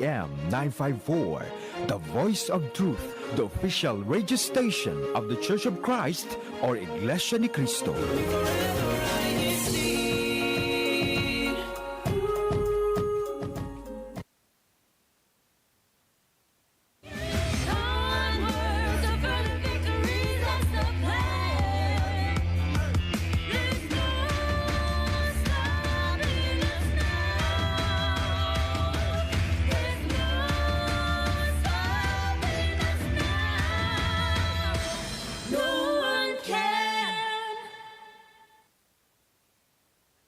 AM 954, the voice of truth, the official radio station of the Church of Christ or Iglesia ni Cristo.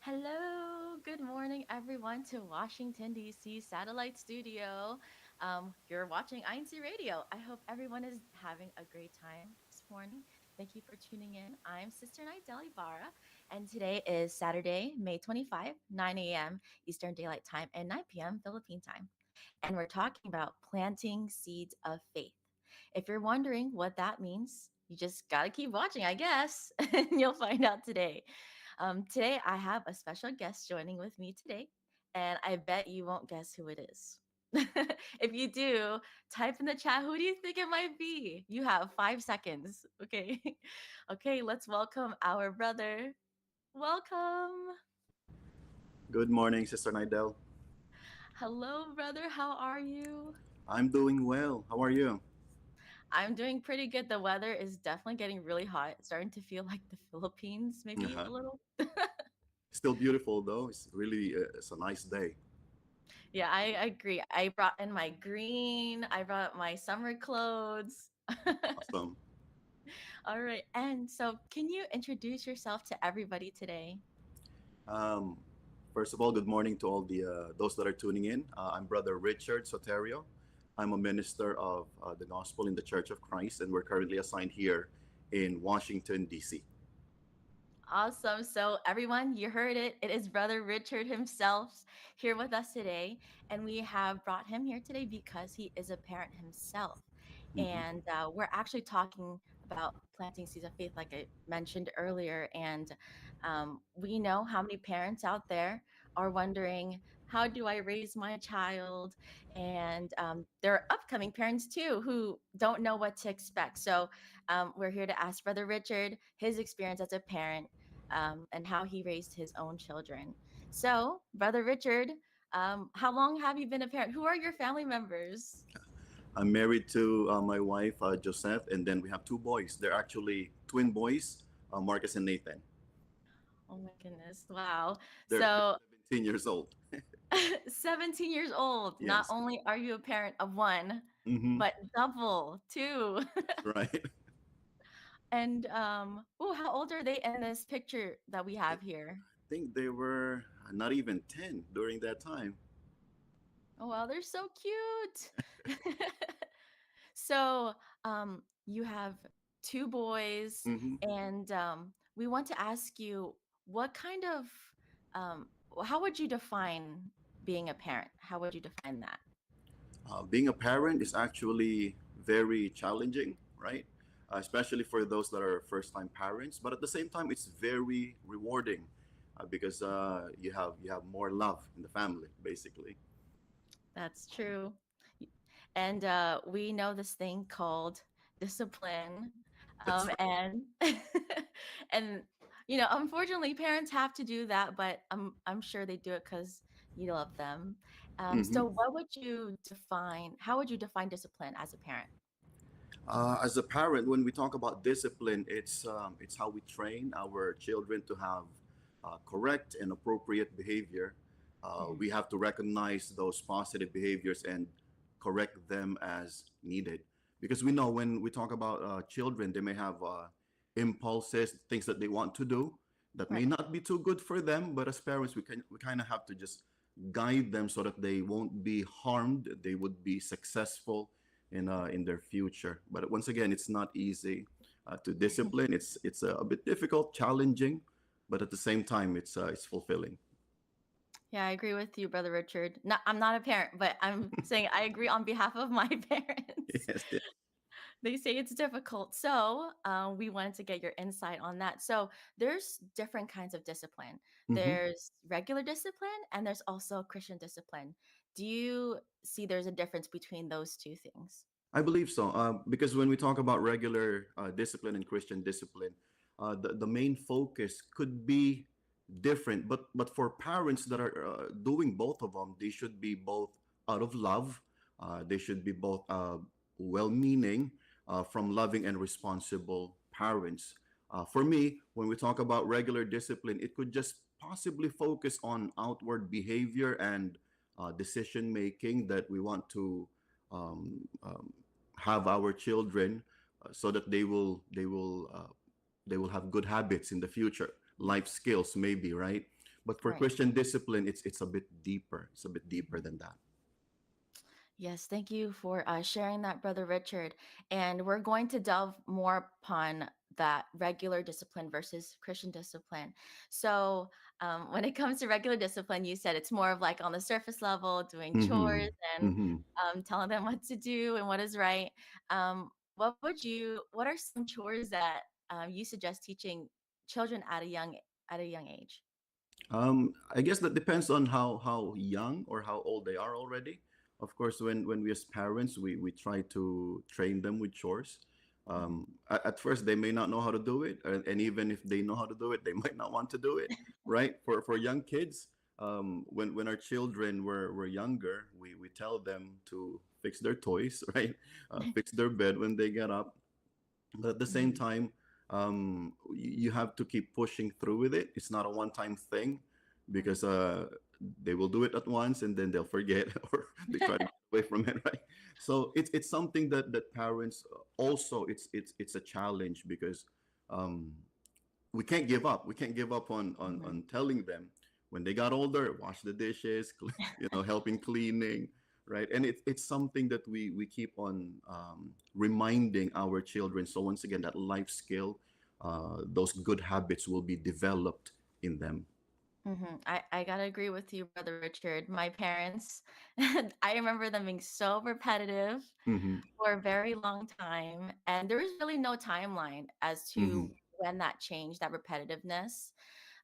Hello, good morning, everyone, to Washington, D.C. Satellite Studio. You're watching INCRadio. I hope everyone is having a great time this morning. Thank you for tuning in. I'm Sister Nidel Ibarra, and today is Saturday, May 25, 9 a.m. Eastern Daylight Time and 9 p.m. Philippine Time. And we're talking about planting seeds of faith. If you're wondering what that means, you just got to keep watching, I guess, and you'll find out today. Today, I have a special guest joining with me today, and I bet you won't guess who it is. If you do, type in the chat, who do you think it might be? You have 5 seconds. Okay. Okay, let's welcome our brother. Welcome. Good morning, Sister Nidel. Hello, brother. How are you? I'm doing well. How are you? I'm doing pretty good. The weather is definitely getting really hot. It's starting to feel like the Philippines, maybe Uh-huh. a little. Still beautiful though. It's really it's a nice day. Yeah, I agree. I brought in my green, I brought my summer clothes. Awesome. All right. And so, can you introduce yourself to everybody today? Um, First of all, good morning to all the those that are tuning in. I'm Brother Richard Soterio. I'm a minister of the gospel in the Church of Christ, and we're currently assigned here in Washington, D.C. Awesome. So, everyone, you heard it. It is Brother Richard himself here with us today. And we have brought him here today because he is a parent himself. Hmm. And we're actually talking about planting seeds of faith, like I mentioned earlier. And we know how many parents out there are wondering, how do I raise my child? And there are upcoming parents too who don't know what to expect. So we're here to ask Brother Richard his experience as a parent and how he raised his own children. So, Brother Richard, how long have you been a parent? Who are your family members? I'm married to my wife Joseph, and then we have two boys. They're actually twin boys, Marcus and Nathan. Oh my goodness. Wow. They're So, 17 years old. 17 years old. Not Yes. only are you a parent of one, Hmm. but double, two. That's right. And oh, how old are they in this picture that we I have here? think they were not even 10 during that time. Oh wow, they're so cute. So, you have two boys, Hmm. and we want to ask you what kind of, um, how would you define being a parent? How would you define that? Being a parent is actually very challenging, right? Especially for those that are first-time parents. But at the same time, it's very rewarding because you have more love in the family, basically. That's true. And we know this thing called discipline, That's right. and and unfortunately, parents have to do that, but I'm sure they do it because you love them. Hmm. So, what would you define? How would you define discipline as a parent? As a parent, when we talk about discipline, it's how we train our children to have correct and appropriate behavior. Mhm. We have to recognize those positive behaviors and correct them as needed. Because we know when we talk about children, they may have impulses, things that they want to do that may Right. not be too good for them. But as parents, we kind of have to just guide them so that they won't be harmed. They would be successful in their future. But once again, it's not easy to discipline. It's a bit difficult, challenging, but at the same time, it's fulfilling. Yeah, I agree with you, Brother Richard. No, I'm not a parent, but I'm saying I agree on behalf of my parents. Yes, yes. They say it's difficult. So we wanted to get your insight on that. So there's different kinds of discipline. Hmm. There's regular discipline and there's also Christian discipline. Do you see there's a difference between those two things? I believe so, because when we talk about regular discipline and Christian discipline, the main focus could be different. But for parents that are doing both of them, they should be both out of love. They should be both well-meaning, from loving and responsible parents. For me, when we talk about regular discipline, it could just possibly focus on outward behavior and decision making that we want to um, um, have our children, so that they will have good habits in the future, life skills maybe, right? But for Right. Christian discipline, it's a bit deeper. It's a bit deeper than that. Yes, thank you for sharing that, Brother Richard. And we're going to delve more upon that regular discipline versus Christian discipline. So, when it comes to regular discipline, you said it's more of like on the surface level, doing Mm-hmm. chores and Mm-hmm. telling them what to do and what is right. What are some chores that you suggest teaching children at a young age? I guess that depends on how young or how old they are already. Of course, when we as parents, we try to train them with chores. At first, they may not know how to do it, and even if they know how to do it, they might not want to do it. Right? For young kids, when our children were younger, we tell them to fix their toys, right? Fix their bed when they get up, but at the same Mhm. time, you have to keep pushing through with it. It's not a one-time thing, because they will do it at once and then they'll forget, or they try to get away from it, right? So it's something that parents, also, it's a challenge, because um, we can't give up. We can't give up Mhm. on telling them when they got older, wash the dishes, helping cleaning, right? And it's something that we keep on reminding our children. So once again, that life skill, those good habits will be developed in them. I gotta agree with you, Brother Richard. My parents, I remember them being so repetitive Hmm. for a very long time, and there was really no timeline as Hmm. to when that changed, that repetitiveness.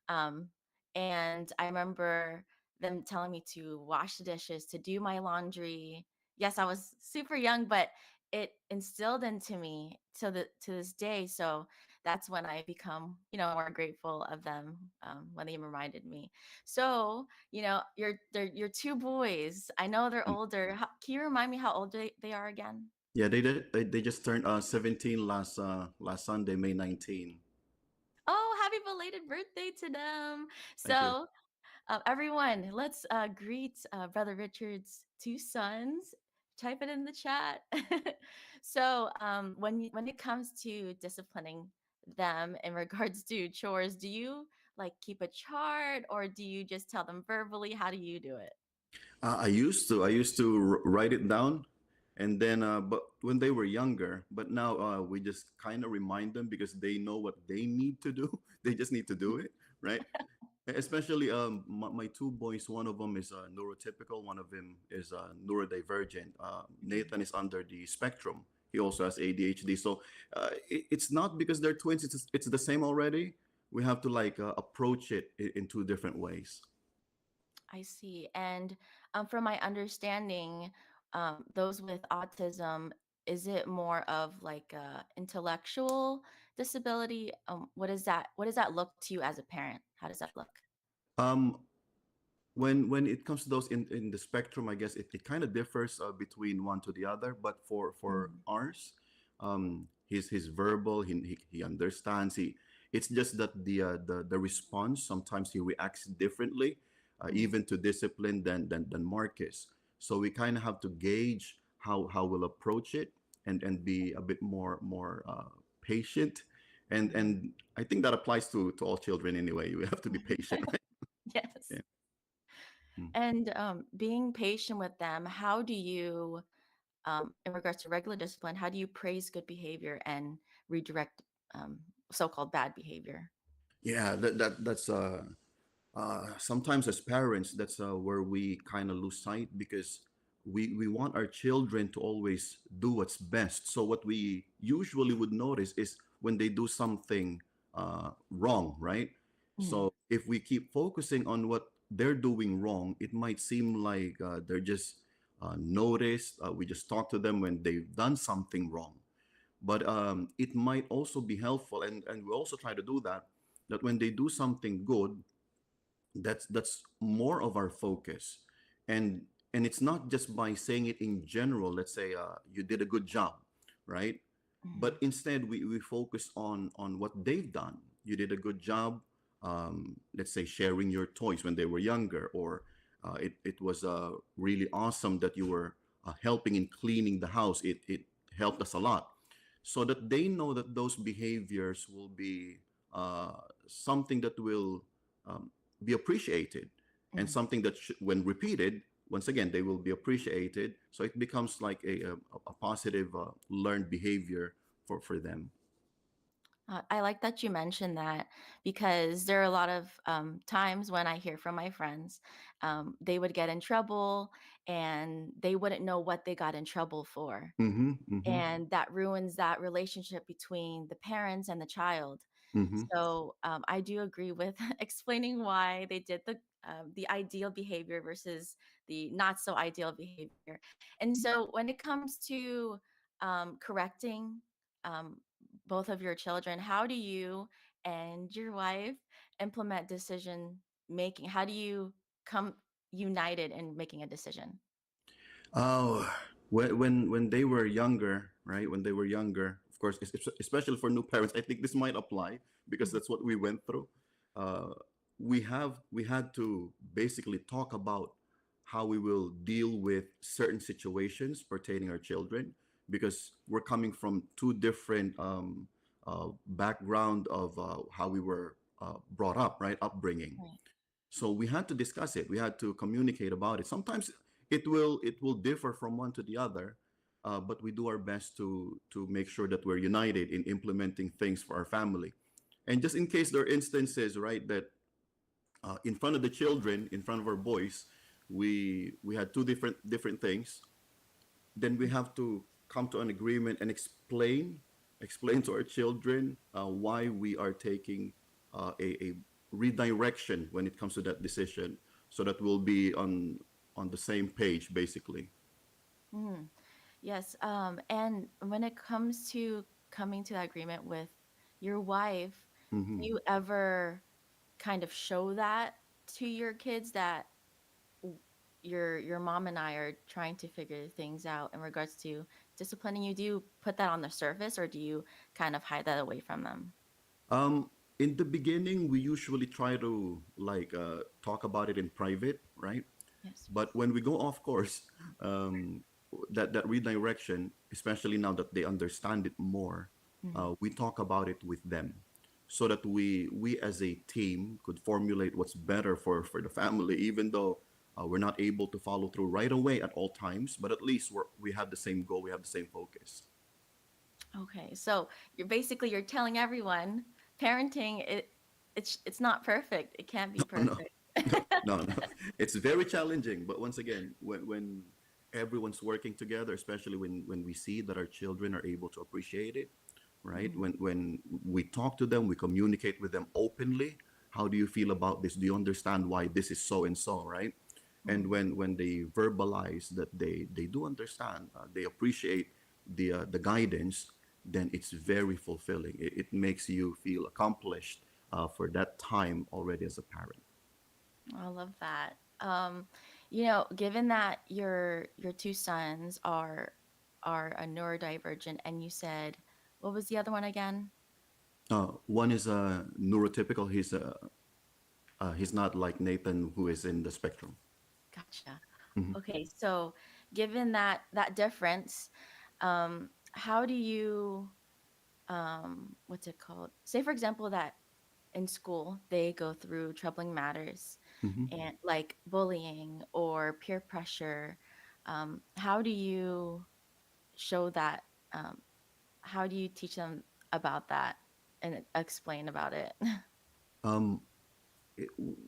Um, and I remember them telling me to wash the dishes, to do my laundry. Yes, I was super young, but it instilled into me to this day. So that's when I become, more grateful of them when they reminded me. So, your two boys. I know they're older. Can you remind me how old they are again? Yeah, they just turned 17 last Sunday, May 19. Oh, happy belated birthday to them. Thank you. So, everyone, let's greet Brother Richard's two sons. Type it in the chat. So, when it comes to disciplining them in regards to chores, do you like keep a chart or do you just tell them verbally? How do you do it? I used to write it down, and then but when they were younger. But now we just kind of remind them, because they know what they need to do. They just need to do it, right? Especially my two boys. One of them is neurotypical. One of them is neurodivergent. Nathan is under the spectrum. He also has ADHD. So it's not because they're twins. It's the same already. We have to like approach it in two different ways. I see. And from my understanding, those with autism, is it more of like a intellectual disability? What does that look to you as a parent? How does that look? Um, when it comes to those in the spectrum, I guess it kind of differs between one to the other. But for Mm, ours, he's verbal. He understands. It's just that the response, sometimes he reacts differently, mm, even to discipline than Marcus. So we kind of have to gauge how we'll approach it, and be a bit more patient. mhm. And I think that applies to all children anyway. We have to be patient, right? Yes. Yeah. Mm. And being patient with them, how do you, in regards to regular discipline, how do you praise good behavior and redirect um, so-called bad behavior? Yeah, that's sometimes as parents, that's where we kind of lose sight, because we want our children to always do what's best. So what we usually would notice is when they do something wrong, right? Mm, So if we keep focusing on they're doing wrong, it might seem like they're just noticed. We just talk to them when they've done something wrong. But it might also be helpful, and we also try to do that. That when they do something good, that's more of our focus, and and it's not just by saying it in general. Let's say you did a good job, right? But Mhm. instead we focus on what they've done. You did a good job, let's say sharing your toys when they were younger, or it was really awesome that you were helping in cleaning the house. It helped us a lot, so that they know that those behaviors will be something that will um, be appreciated, and Mhm. something that when repeated, once again they will be appreciated, so it becomes like a positive learned behavior for them. I like that you mentioned that because there are a lot of times when I hear from my friends, they would get in trouble and they wouldn't know what they got in trouble for. Mm-hmm, mm-hmm, And that ruins that relationship between the parents and the child. mm-hmm. So I do agree with explaining why they did the ideal behavior versus the not so ideal behavior. And so when it comes to correcting um, both of your children, how do you and your wife implement decision making? How do you come united in making a decision? Oh, when they were younger, right? When they were younger, of course, especially for new parents, I think this might apply because Mhm. that's what we went through. Uh, we had to basically talk about how we will deal with certain situations pertaining our children, because we're coming from two different background of how we were brought up, right? Upbringing. Right. So we had to discuss it. We had to communicate about it. Sometimes it will differ from one to the other, but we do our best to make sure that we're united in implementing things for our family. And just in case there are instances, right, that in front of the children, in front of our boys, we had two different things, then we have to come to an agreement and explain to our children why we are taking a redirection when it comes to that decision, so that we'll be on the same page basically. Mhm. Yes. And when it comes to coming to that agreement with your wife, do Hmm. you ever kind of show that to your kids that w- your mom and I are trying to figure things out in regards to disciplining you? Do you put that on the surface or do you kind of hide that away from them? In the beginning, we usually try to like talk about it in private, right? Yes. But when we go off course, um, that redirection, especially now that they understand it more, Mhm. we talk about it with them, so that we as a team could formulate what's better for the family, even though we're not able to follow through right away at all times, but at least we have the same goal, we have the same focus. Okay. So you're telling everyone parenting it's not perfect. It can't be No, perfect. no. It's very challenging. But once again, when everyone's working together, especially when we see that our children are able to appreciate it, right? Mhm. When we talk to them, we communicate with them openly. How do you feel about this? Do you understand why this is so and so, right? And Mhm. when they verbalize that they do understand, they appreciate the guidance, then it's very fulfilling. It makes you feel accomplished for that time already as a parent. I love that. Given that your two sons are a neurodivergent, and you said, what was the other one again? One is a neurotypical. He's not like Nathan, who is in the spectrum. Gotcha. Mhm. Okay, so given that difference, how do you what's it called? Say for example that in school they go through troubling matters Mhm. and like bullying or peer pressure. How do you show that? Um, how do you teach them about that and explain about it? Um,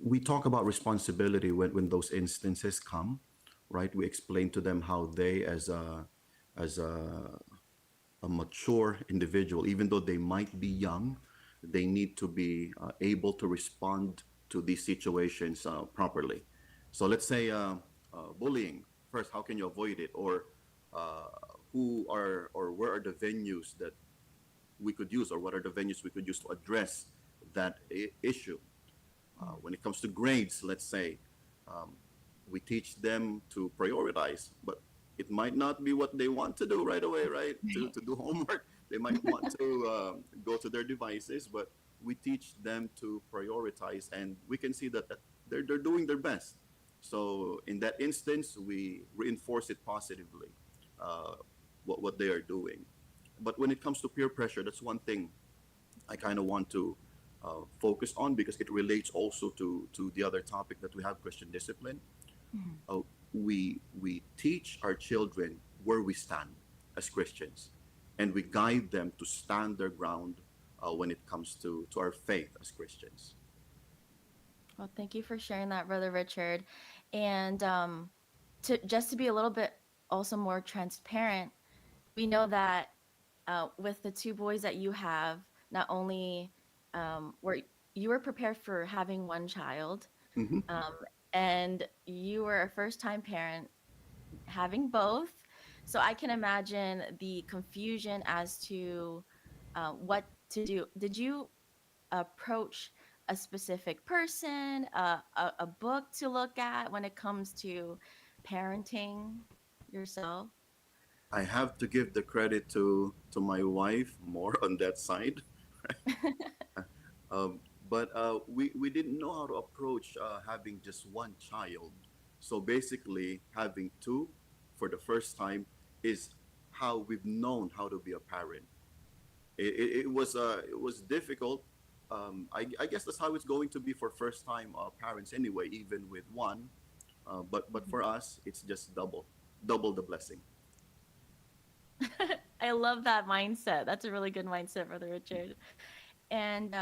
we talk about responsibility when those instances come, right? We explain to them how they, as a mature individual, even though they might be young, they need to be able to respond to these situations properly. So let's say bullying. First, how can you avoid it, or uh, who are or where are the venues that we could use, or what are the venues we could use to address that issue? When it comes to grades, let's say, um, we teach them to prioritize, but it might not be what they want to do right away, right? To do homework. They might want to go to their devices, but we teach them to prioritize, and we can see that they're doing their best. So in that instance, we reinforce it positively, uh, what they are doing. But when it comes to peer pressure, that's one thing I kind of want to focus on, because it relates also to the other topic that we have, Christian discipline. Mhm. Uh, we teach our children where we stand as Christians, and we guide them to stand their ground when it comes to our faith as Christians. Well, thank you for sharing that, Brother Richard. And to just to be a little bit also more transparent, we know that with the two boys that you have, not only were you were prepared for having one child, Hmm. um, and you were a first time parent having both. So I can imagine the confusion as to what to do. Did you approach a specific person, a book to look at when it comes to parenting yourself? I have to give the credit to my wife more on that side. Um, but we didn't know how to approach having just one child. So basically, having two for the first time is how we've known how to be a parent. It was difficult. I guess that's how it's going to be for first time parents anyway, even with one. But for us, it's just double the blessing. I love that mindset. That's a really good mindset, Brother Richard. And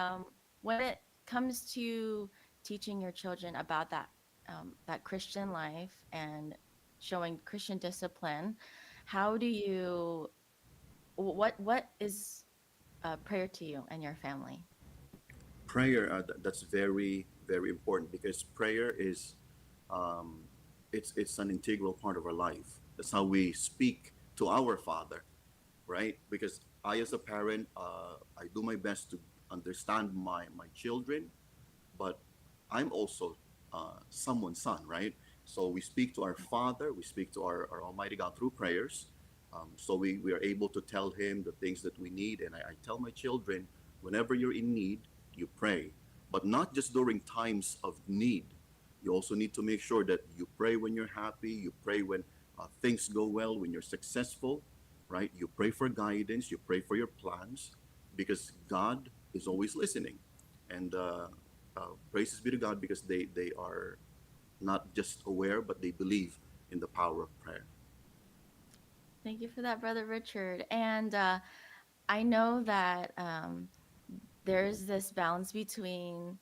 when it comes to teaching your children about that Christian life and showing Christian discipline, how do you what is prayer to you and your family? Prayer, that's very important, because prayer is um, it's an integral part of our life. That's how we speak to our Father, right? Because I, as a parent, I do my best to understand my children, but I'm also someone's son, right? So we speak to our Father, we speak to our Almighty God through prayers. So we are able to tell Him the things that we need. And I tell my children, whenever you're in need, you pray, but not just during times of need. You also need to make sure that you pray when you're happy, you pray when things go well, when you're successful, right? You pray for guidance, you pray for your plans, because God is always listening. And praises be to God, because they are not just aware, but they believe in the power of prayer. Thank you for that, Brother Richard. And I know that there's this balance between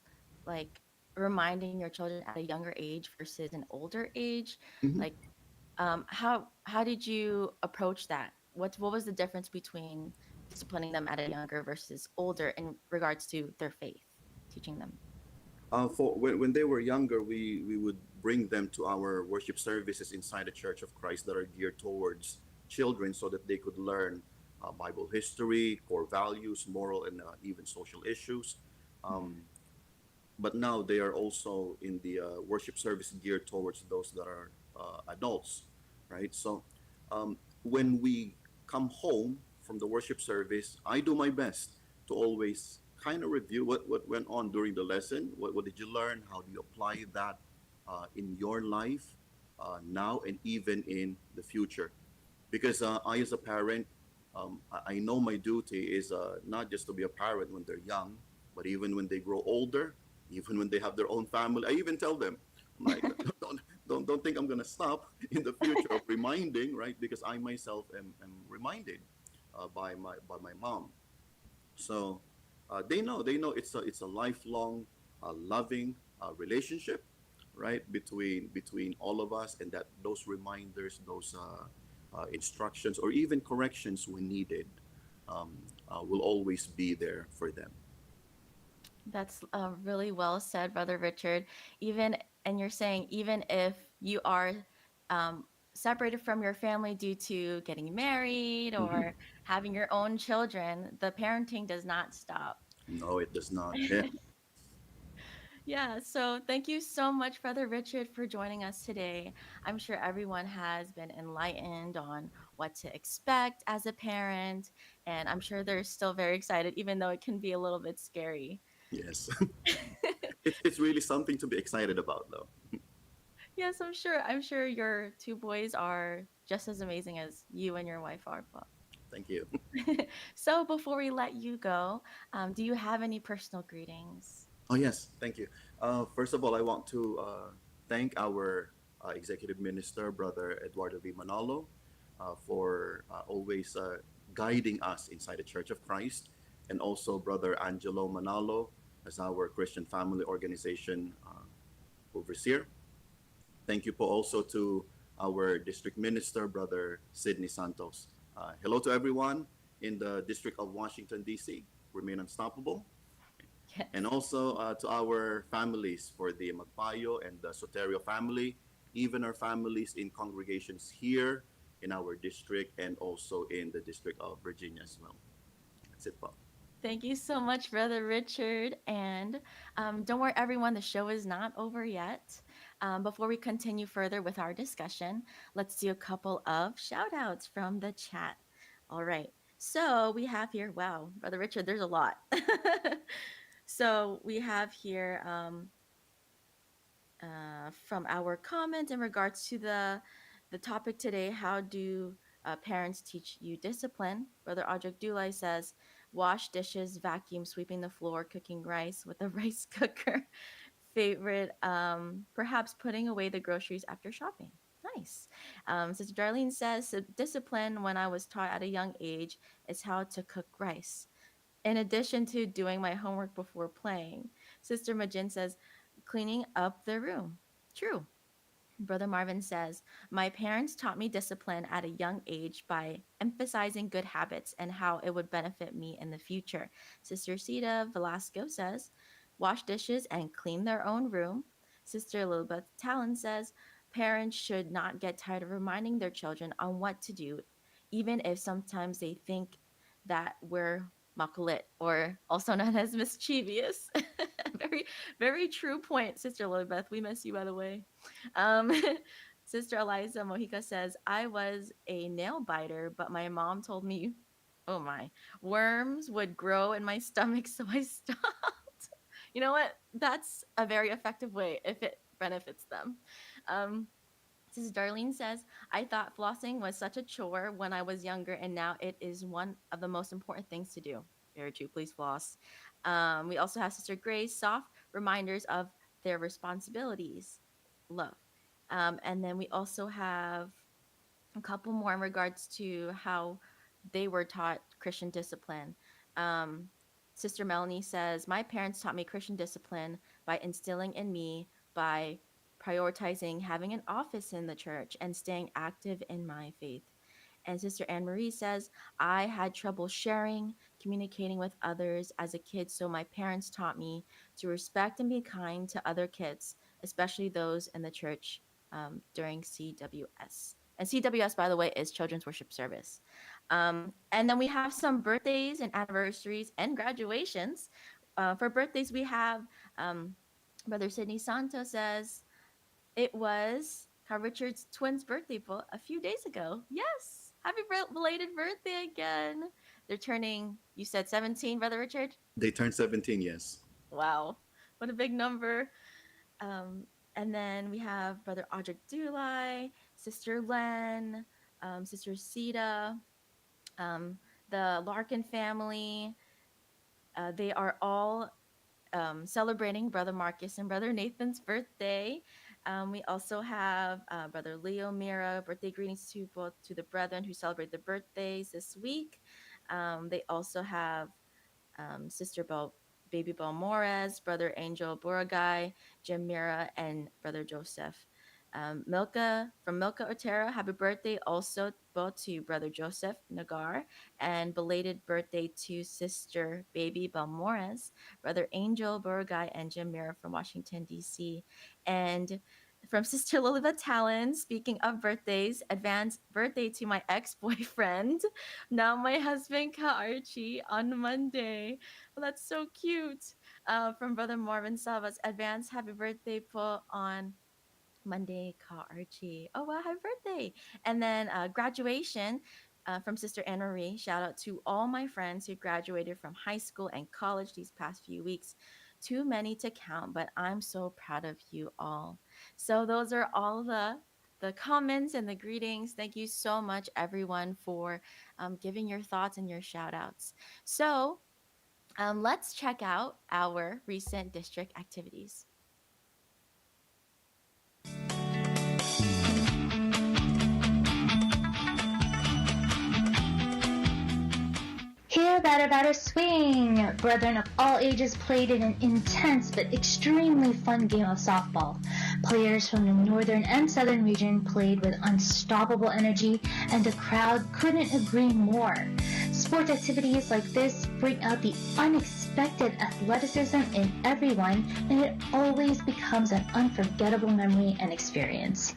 like reminding your children at a younger age versus an older age. Mhm. Like, how did you approach that? What was the difference between disciplining them at a younger versus older in regards to their faith, teaching them? For when they were younger, we would bring them to our worship services inside the Church of Christ that are geared towards children, so that they could learn Bible history, core values, moral, and even social issues. Um, but now they are also in the worship service geared towards those that are adults, right? So when we come home from the worship service, I do my best to always kind of review what went on during the lesson. What did you learn? How do you apply that in your life now and even in the future? Because I, as a parent, I know my duty is not just to be a parent when they're young, but even when they grow older, even when they have their own family. I even tell them, I'm like, don't think I'm gonna stop in the future of reminding, right? Because I myself am reminded by my mom. So they know it's a lifelong, loving relationship, right, between all of us, and that those reminders, those instructions, or even corrections when needed, um, will always be there for them. That's really well said, Brother Richard. Even, and you're saying, even if you are um, separated from your family due to getting married Hmm. or having your own children, the parenting does not stop. No, it does not. Yeah. Yeah, so thank you so much, Brother Richard, for joining us today. I'm sure everyone has been enlightened on what to expect as a parent, and I'm sure they're still very excited, even though it can be a little bit scary. Yes. It's really something to be excited about, though. Yes, I'm sure. I'm sure your two boys are just as amazing as you and your wife are. But Thank you. so before we let you go, do you have any personal greetings? Oh, yes. Thank you. First of all, I want to thank our executive minister, Brother Eduardo V. Manalo, for always guiding us inside the Church of Christ, and also Brother Angelo Manalo as our Christian Family Organization overseer. Thank you po also to our district minister, Brother Sidney Santos. Hello to everyone in the District of Washington, D.C. Remain unstoppable. And Yes. also to our families for the Magpayo and the Soterio family, even our families in congregations here in our district and also in the District of Virginia as well. That's it, po. Thank you so much, Brother Richard. And don't worry, everyone, the show is not over yet. Before we continue further with our discussion, let's do a couple of shout outs from the chat. All right. So we have here, wow, Brother Richard, there's a lot. So we have here from our comment in regards to the topic today. How do parents teach you discipline? Brother Audrey Dulai says, wash dishes, vacuum, sweeping the floor, cooking rice with a rice cooker. Favorite, perhaps putting away the groceries after shopping. Nice. Sister Darlene says, "So discipline when I was taught at a young age is how to cook rice in addition to doing my homework before playing." Sister Majin says, cleaning up their room. True. Brother Marvin says, my parents taught me discipline at a young age by emphasizing good habits and how it would benefit me in the future. Sister Sita Velasco says, wash dishes and clean their own room. Sister Elizabeth Talon says, parents should not get tired of reminding their children on what to do, even if sometimes they think that we're makulit, or also known as mischievous. Very, very true point, Sister Elizabeth. We miss you, by the way. Um, Sister Eliza Mojica says, I was a nail biter, but my mom told me, oh my, worms would grow in my stomach, so I stopped. You know what? That's a very effective way if it benefits them. Um, Sister Darlene says, I thought flossing was such a chore when I was younger, and now it is one of the most important things to do. Very true. Please floss. We also have Sister Grace, soft reminders of their responsibilities. Love. And then we also have a couple more in regards to how they were taught Christian discipline. Um, Sister Melanie says, my parents taught me Christian discipline by instilling in me by prioritizing having an office in the church and staying active in my faith. And Sister Anne Marie says, I had trouble sharing, communicating with others as a kid, so my parents taught me to respect and be kind to other kids, especially those in the church during CWS. And CWS, by the way, is Children's Worship Service. And then we have some birthdays and anniversaries and graduations. For birthdays, we have Brother Sidney Santos says, it was Carl Richard's twins' birthday a few days ago. Yes. Happy belated birthday again. They're turning, you said 17, Brother Richard? They turned 17, yes. Wow. What a big number. And then we have Brother Audrey Dulai, Sister Len, Sister Sita, um, the Larkin family. They are all celebrating Brother Marcus and Brother Nathan's birthday. We also have Brother Leo Mira, birthday greetings to both to the brethren who celebrate their birthdays this week. They also have Sister Bell, Baby Bell Morez, Brother Angel Buragai, Jim Mira, and Brother Joseph. Milka from Milka Otero, happy birthday also both to brother Joseph Nagar, and belated birthday to sister baby Balmores, brother Angel Burgay, and Jim Mira from Washington D.C. And from sister Lilibet Talon, speaking of birthdays, advance birthday to my ex-boyfriend, now my husband Ka Archie on Monday. Well, that's so cute. From brother Marvin Savas, advance happy birthday po on Monday, Ka Archie. Oh wow, happy birthday! And then graduation from Sister Anne Marie. Shout out to all my friends who graduated from high school and college these past few weeks. Too many to count, but I'm so proud of you all. So those are all the comments and the greetings. Thank you so much, everyone, for giving your thoughts and your shout outs. So let's check out our recent district activities. Hail batter batter swing! Brethren of all ages played in an intense but extremely fun game of softball. Players from the northern and southern region played with unstoppable energy, and the crowd couldn't agree more. Sports activities like this bring out the unexpected athleticism in everyone, and it always becomes an unforgettable memory and experience.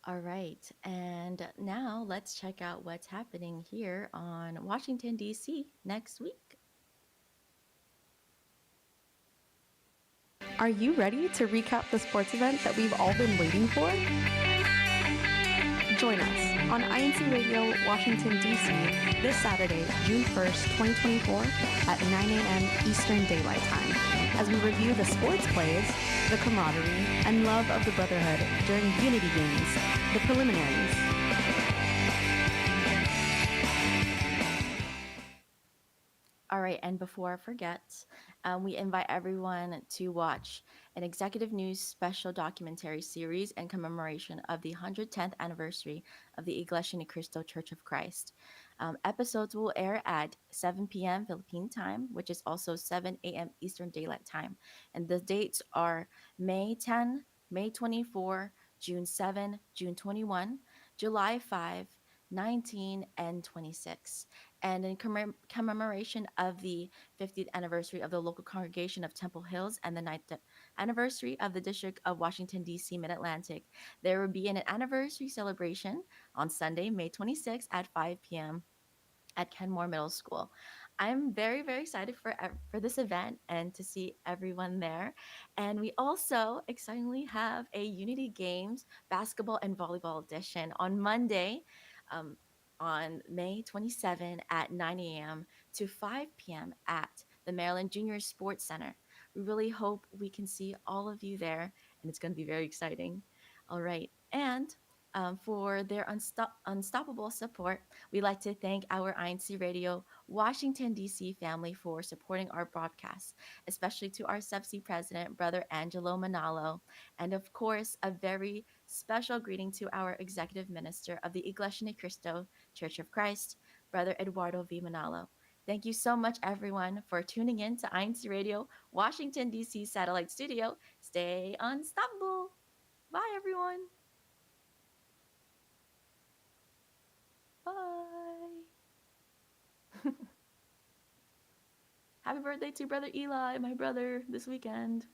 All right, and now let's check out what's happening here on Washington, D.C. next week. Are you ready to recap the sports event that we've all been waiting for? Join us on INCRadio, Washington, D.C. this Saturday, June 1st, 2024 at 9 a.m. Eastern Daylight Time as we review the sports plays, the camaraderie, and love of the brotherhood during Unity Games, the preliminaries. All right, and before I forget, we invite everyone to watch an executive news special documentary series in commemoration of the 110th anniversary of the iglesianicristo Church of Christ. Episodes will air at 7 p.m. Philippine time, which is also 7 a.m. Eastern Daylight Time. And the dates are May 10, May 24, June 7, June 21, July 5, 19, and 26. And in commemoration of the 50th anniversary of the local congregation of Temple Hills and the 9th anniversary of the District of Washington, D.C. Mid-Atlantic, there will be an anniversary celebration on Sunday, May 26th at 5 p.m. at Kenmore Middle School. I'm very, very excited for this event and to see everyone there. And we also excitingly have a Unity Games basketball and volleyball edition on Monday, um, on May 27 at 9 a.m. to 5 p.m. at the Maryland Junior Sports Center. We really hope we can see all of you there, and it's going to be very exciting. All right. And for their unstoppable support, we'd like to thank our INCRadio Washington, D.C. family for supporting our broadcasts, especially to our SEPSI president, Brother Angelo Manalo, and of course, a very special greeting to our executive minister of the Iglesia Ni Cristo Church of Christ, Brother Eduardo V. Manalo. Thank you so much, everyone, for tuning in to INCRadio Washington, D.C. Satellite Studio. Stay unstoppable. Bye, everyone. Bye. Happy birthday to Brother Eli, my brother, this weekend.